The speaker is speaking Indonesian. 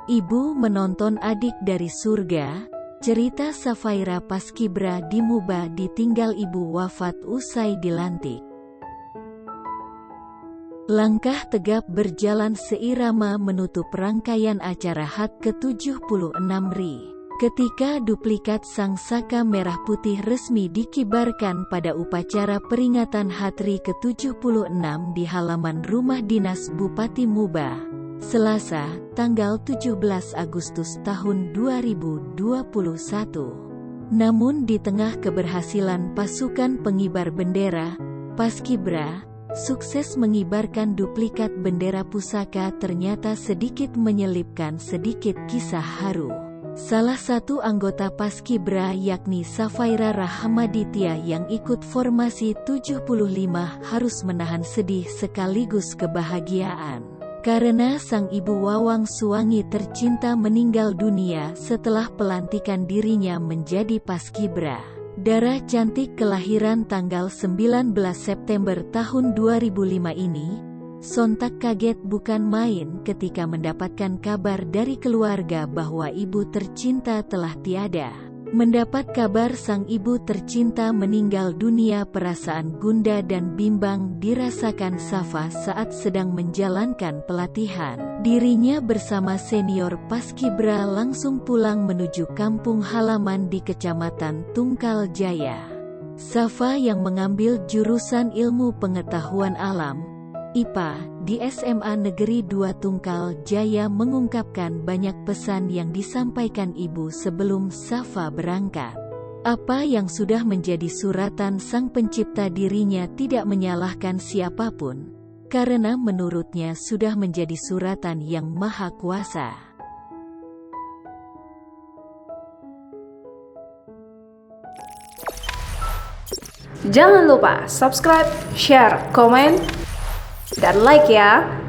Ibu menonton adik dari surga. Cerita Safaira paskibra di Muba ditinggal ibu wafat usai dilantik. Langkah tegap berjalan seirama menutup rangkaian acara HUT ke-76 RI. Ketika duplikat sang saka merah putih resmi dikibarkan pada upacara peringatan HUT RI ke-76 di halaman rumah dinas Bupati Muba, Selasa, tanggal 17 Agustus tahun 2021. Namun di tengah keberhasilan pasukan pengibar bendera, Paskibra, sukses mengibarkan duplikat bendera pusaka ternyata sedikit menyelipkan sedikit kisah haru. Salah satu anggota Paskibra yakni Safaira Rahmaditya yang ikut formasi 75 harus menahan sedih sekaligus kebahagiaan. Karena sang ibu Wawang Suwangi tercinta meninggal dunia setelah pelantikan dirinya menjadi Paskibra. Dara cantik kelahiran tanggal 19 September tahun 2005 ini, sontak kaget bukan main ketika mendapatkan kabar dari keluarga bahwa ibu tercinta telah tiada. Mendapat kabar sang ibu tercinta meninggal dunia, perasaan gundah dan bimbang dirasakan Safa saat sedang menjalankan pelatihan. Dirinya bersama senior Paskibra langsung pulang menuju kampung halaman di Kecamatan Tungkal Jaya. Safa yang mengambil jurusan Ilmu Pengetahuan Alam (IPA) di SMA Negeri 2 Tungkal Jaya mengungkapkan banyak pesan yang disampaikan ibu sebelum Safa berangkat. Apa yang sudah menjadi suratan sang pencipta dirinya tidak menyalahkan siapapun, karena menurutnya sudah menjadi suratan yang maha kuasa. Jangan lupa subscribe, share, komen, dan like ya.